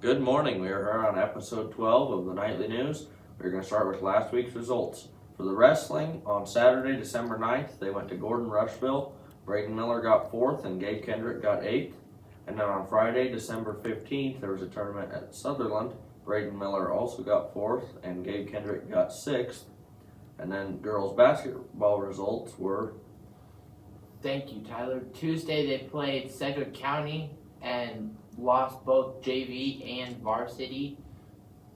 Good morning. We are here on episode 12 of the Nightly News. We're going to start with last week's results. For the wrestling, on Saturday, December 9th, they went to Gordon Rushville. Braden Miller got 4th and Gabe Kendrick got 8th. And then on Friday, December 15th, there was a tournament at Sutherland. Braden Miller also got 4th and Gabe Kendrick got 6th. And then girls basketball results were... Thank you, Tyler. Tuesday, they played Sedgwick County and lost both JV and varsity.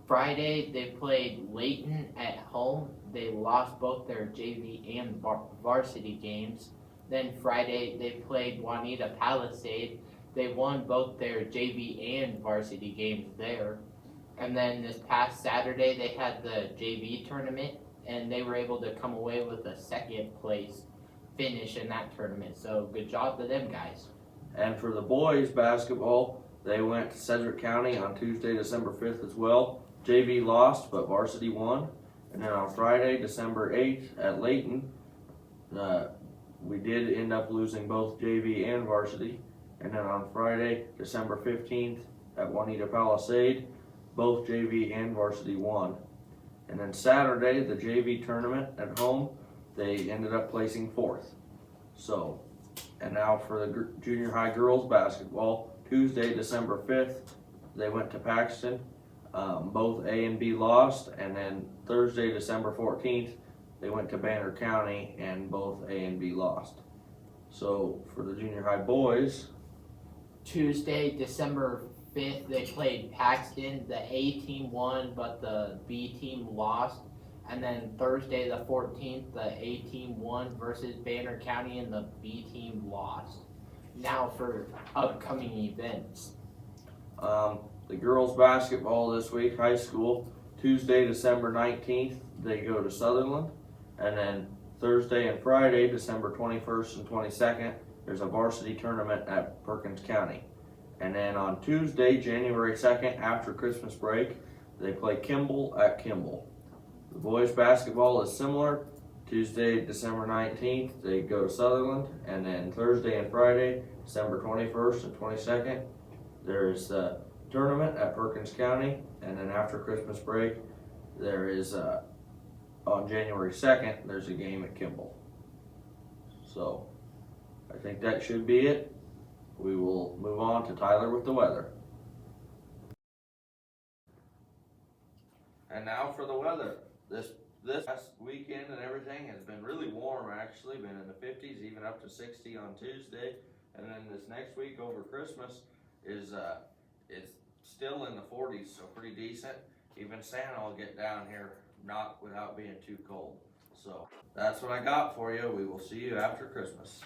Friday, they played Layton at home. They lost both their JV and varsity games. Then Friday, they played Juanita Palisade. They won both their JV and varsity games there. And then this past Saturday, they had the JV tournament, and they were able to come away with a second place finish in that tournament. So good job to them guys. And for the boys basketball, they went to Sedgwick County on Tuesday, December 5th as well. JV lost, but varsity won. And then on Friday, December 8th at Layton, we did end up losing both JV and varsity. And then on Friday, December 15th at Juanita Palisade, both JV and varsity won. And then Saturday, the JV tournament at home, they ended up placing 4th. So, and now for the junior high girls basketball, Tuesday, December 5th, they went to Paxton. Both A and B lost. And then Thursday, December 14th, they went to Banner County and both A and B lost. So for the junior high boys, Tuesday, December 5th, they played Paxton. The A team won, but the B team lost. And then Thursday, the 14th, the A team won versus Banner County and the B team lost. Now for upcoming events. The girls basketball this week, high school, Tuesday, December 19th, they go to Sutherland. And then Thursday and Friday, December 21st and 22nd, there's a varsity tournament at Perkins County. And then on Tuesday, January 2nd, after Christmas break, they play Kimball at Kimball. The boys basketball is similar. Tuesday, December 19th, they go to Sutherland. And then Thursday and Friday, December 21st and 22nd, there's the tournament at Perkins County. And then after Christmas break, there is, on January 2nd, there's a game at Kimball. So, I think that should be it. We will move on to Tyler with the weather. And now for the weather. This past weekend and everything has been really warm, actually. Been in the 50s, even up to 60 on Tuesday. And then this next week over Christmas is still in the 40s, so pretty decent. Even Santa will get down here not without being too cold. So that's what I got for you. We will see you after Christmas.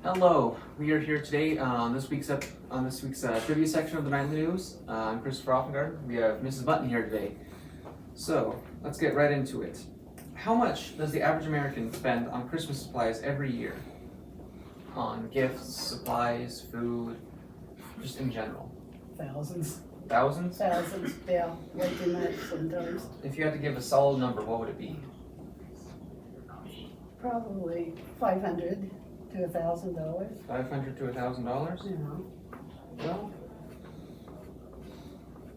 Hello, we are here today on this week's trivia section of the Nightly News. I'm Christopher Offengard. We have Mrs. Button here today. So let's get right into it. How much does the average American spend on Christmas supplies every year? On gifts, supplies, food, just in general? Thousands. Thousands? Thousands, yeah, way too much sometimes. If you had to give a solid number, what would it be? Probably $500 to $1,000. $500 to $1,000? Yeah. Well,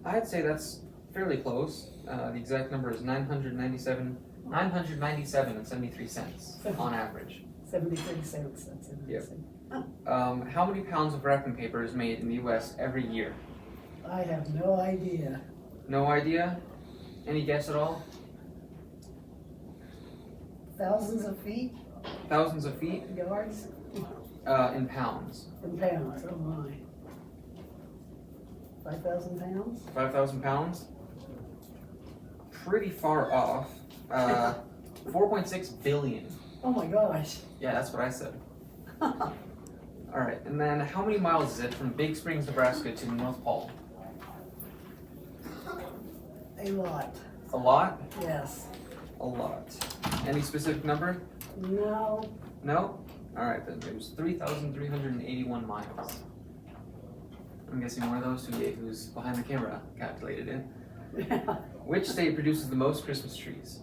I'd say that's fairly close. The exact number is $997 and 73 cents on average. 73 cents, that's interesting. How many pounds of wrapping paper is made in the U.S. every year? I have no idea. No idea? Any guess at all? Thousands of feet, Thousands of feet? yards, In pounds. and pounds, oh my. 5,000 pounds? 5,000 pounds? Pretty far off. 4.6 billion. Oh my gosh. Yeah, that's what I said. Alright, and then how many miles is it from Big Springs, Nebraska to North Pole? A lot, A lot? yes. A lot. Any specific number? No, No? Alright then, it was 3,381 miles. I'm guessing one of those who's behind the camera calculated it. Which state produces the most Christmas trees?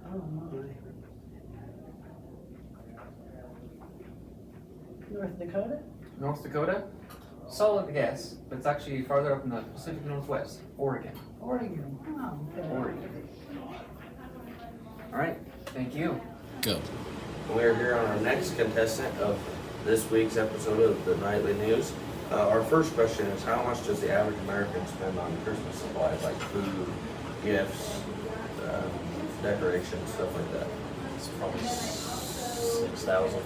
oh my. North Dakota? North Dakota? Solid guess, but it's actually farther up in the Pacific Northwest. Oregon. Oregon. Oh, okay. Oregon. Alright, thank you. Go. We're here on our next contestant of this week's episode of the Nightly News. Our first question is, how much does the average American spend on Christmas supplies like food, gifts, decorations, stuff like that? It's probably 6,000.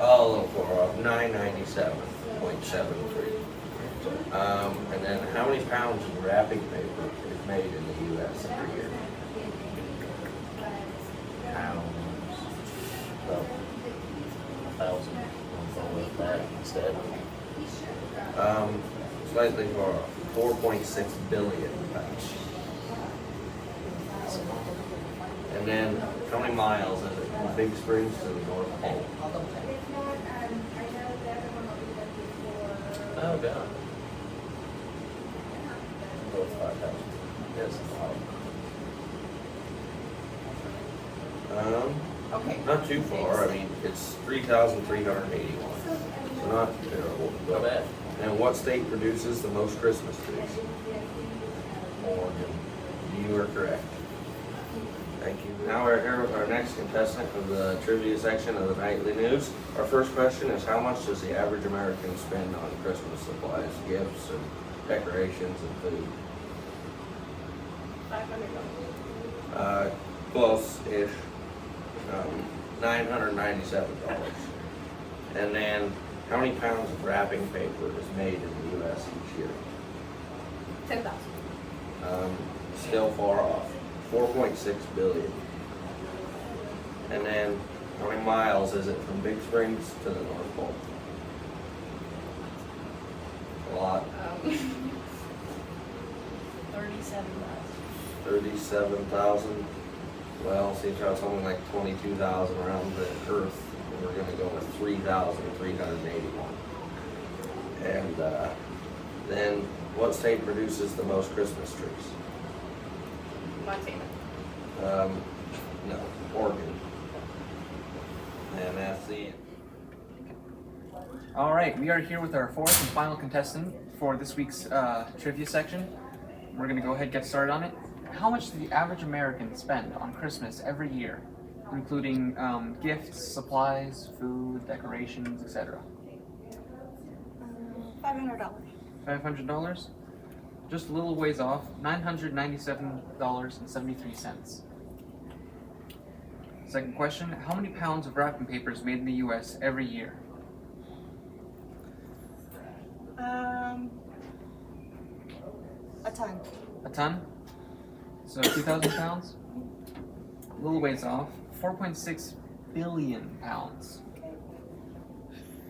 Oh, a little far off, 997.73. And then how many pounds of wrapping paper is made in the U.S. every year? Pounds. About 1,000. I'll go with that instead. Slightly far off, 4.6 billion pounds. And then how many miles is it from Big Springs to the North Pole? Oh, God. I'll go with 5,000. Yes. Okay. Not too far. I mean, it's 3,381. So not terrible. Not bad. And what state produces the most Christmas trees? Oregon. You are correct. Thank you. Now we're here with our next contestant of the trivia section of the Nightly News. Our first question is, how much does the average American spend on Christmas supplies, gifts, and decorations and food? $500. Close-ish. $997. And then, how many pounds of wrapping paper is made in the U.S. each year? 10,000. Still far off. 4.6 billion. And then, how many miles is it from Big Springs to the North Pole? A lot. 37,000. 37,000. Well, see, it's only like 22,000 around the Earth. We're going to go with 3,381. And then, what state produces the most Christmas trees? Montana. No, Oregon. And that's the end. Alright, we are here with our fourth and final contestant for this week's trivia section. We're going to go ahead and get started on it. How much does the average American spend on Christmas every year, including gifts, supplies, food, decorations, etc.? $500. $500? Just a little ways off, $997.73. Second question, how many pounds of wrapping paper is made in the U.S. every year? A ton. A ton? So 2,000 pounds? A little ways off, 4.6 billion pounds.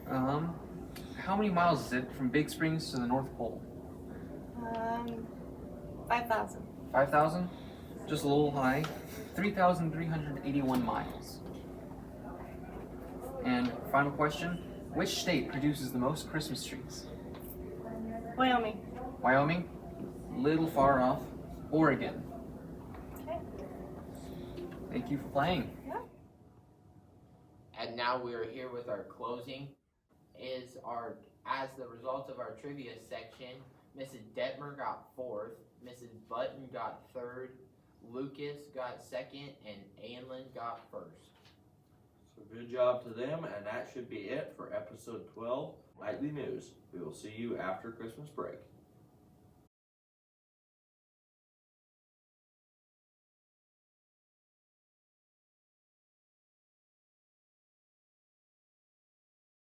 How many miles is it from Big Springs to the North Pole? 5,000. 5,000? Just a little high. 3,381 miles. And final question, which state produces the most Christmas trees? Wyoming. Wyoming? Little far off. Oregon. Okay. Thank you for playing. And now we are here with our closing. As the result of our trivia section, Mrs. Detmer got 4th, Mrs. Button got 3rd, Lucas got 2nd, and Anlin got 1st. So good job to them, and that should be it for episode 12, Nightly News. We will see you after Christmas break.